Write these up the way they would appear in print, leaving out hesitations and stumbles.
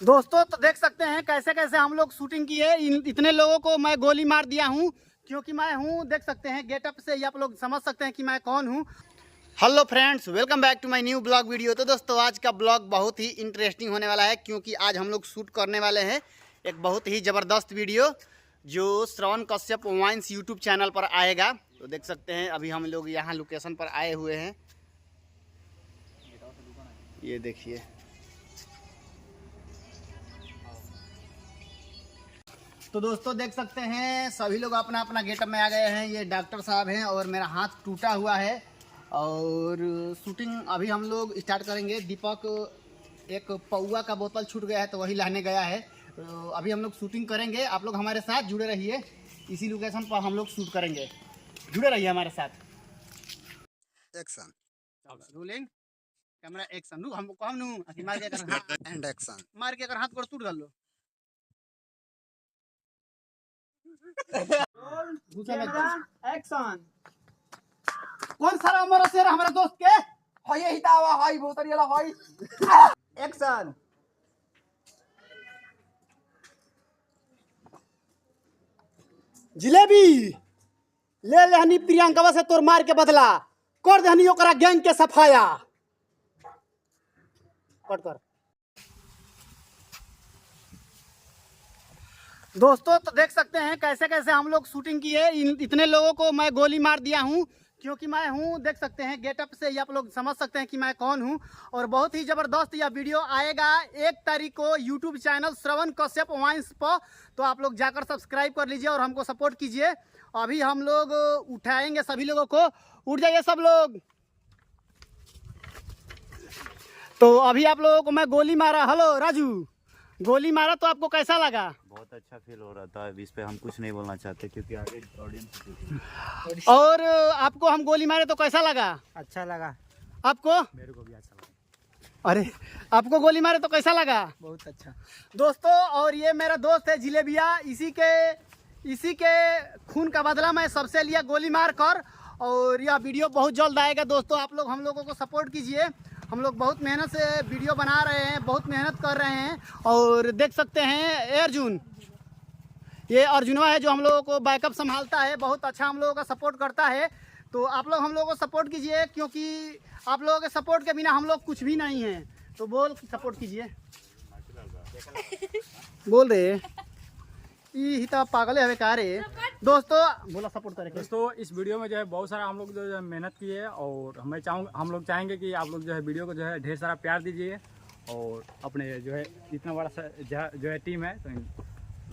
दोस्तों तो देख सकते हैं कैसे कैसे हम लोग शूटिंग की है। इतने लोगों को मैं गोली मार दिया हूँ क्योंकि मैं हूँ, देख सकते हैं गेटअप से ही आप लोग समझ सकते हैं कि मैं कौन हूँ। Hello friends, welcome back to my new blog video. तो दोस्तों आज का ब्लॉग बहुत ही इंटरेस्टिंग होने वाला है क्योंकि आज हम लोग शूट करने वाले हैं एक बहुत ही ज़बरदस्त वीडियो जो श्रवण कश्यप वाइन्स यूट्यूब चैनल पर आएगा। तो देख सकते हैं अभी हम लोग यहाँ लोकेशन पर आए हुए हैं। ये देखिए, तो दोस्तों देख सकते हैं सभी लोग अपना अपना गेटअप में आ गए हैं। ये डॉक्टर साहब हैं और मेरा हाथ टूटा हुआ है और शूटिंग अभी हम लोग स्टार्ट करेंगे। दीपक एक पौवा का बोतल छूट गया है तो वही लाने गया है। तो अभी हम लोग शूटिंग करेंगे, आप लोग हमारे साथ जुड़े रहिए। इसी लोकेशन पर हम लोग शूट करेंगे, जुड़े रहिए हमारे साथ। Action rolling camera action. हम कम नू मार के अगर एंड एक्शन मार के अगर हाथ पर टूट गलो एक्शन। कौन सारा हमारा शेर हमारा दोस्त के हई हितावा हई भूतरियाला हई एक्शन। जिलेबी ले लेहनी प्रियंका से तोर मार के बदला कर देहनी ओकरा गैंग के सफाया। कट कर। दोस्तों तो देख सकते हैं कैसे कैसे हम लोग शूटिंग की है। इतने लोगों को मैं गोली मार दिया हूँ क्योंकि मैं हूँ, देख सकते हैं गेटअप से ही आप लोग समझ सकते हैं कि मैं कौन हूँ। और बहुत ही ज़बरदस्त यह वीडियो आएगा 1 तारीख को यूट्यूब चैनल श्रवण कश्यप वाइन्स पर। तो आप लोग जाकर सब्सक्राइब कर लीजिए और हमको सपोर्ट कीजिए। अभी हम लोग उठाएंगे सभी लोगों को, उठ जाइए सब लोग। तो अभी आप लोगों को मैं गोली मारा। हेलो राजू, गोली मारा तो आपको कैसा लगा? बहुत अच्छा फील हो रहा था। इस पे हम कुछ नहीं बोलना चाहते क्योंकि आगे ऑडियंस। और आपको हम गोली मारे तो कैसा लगा? अच्छा लगा, आपको? मेरे को भी अच्छा लगा। अरे आपको गोली मारे तो कैसा लगा? बहुत अच्छा दोस्तों, और ये मेरा दोस्त है जिलेबिया। इसी के खून का बदला मैं सबसे लिया गोली मार कर। और यह वीडियो बहुत जल्द आएगा। दोस्तों आप लोग हम लोगों को सपोर्ट कीजिए। हम लोग बहुत मेहनत से वीडियो बना रहे हैं, बहुत मेहनत कर रहे हैं। और देख सकते हैं अर्जुन, ये अर्जुनवा है जो हम लोगों को बैकअप संभालता है, बहुत अच्छा हम लोगों का सपोर्ट करता है। तो आप लोग हम लोगों को सपोर्ट कीजिए क्योंकि आप लोगों के सपोर्ट के बिना हम लोग कुछ भी नहीं हैं। तो बोल सपोर्ट कीजिए। बोल रहे ही तो पागल है का रे। दोस्तों बोला सपोर्ट करें। दोस्तों इस वीडियो में जो है बहुत सारा हम लोग जो है मेहनत की है और हम लोग चाहेंगे कि आप लोग जो है वीडियो को जो है ढेर सारा प्यार दीजिए और अपने जो है इतना बड़ा जो है टीम है तो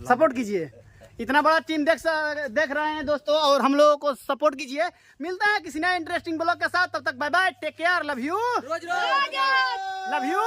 सपोर्ट कीजिए। इतना बड़ा टीम देख रहे हैं दोस्तों और हम लोगों को सपोर्ट कीजिए। मिलता है किसी नए इंटरेस्टिंग ब्लॉग के साथ। तब तक bye bye, take care, love you, love you.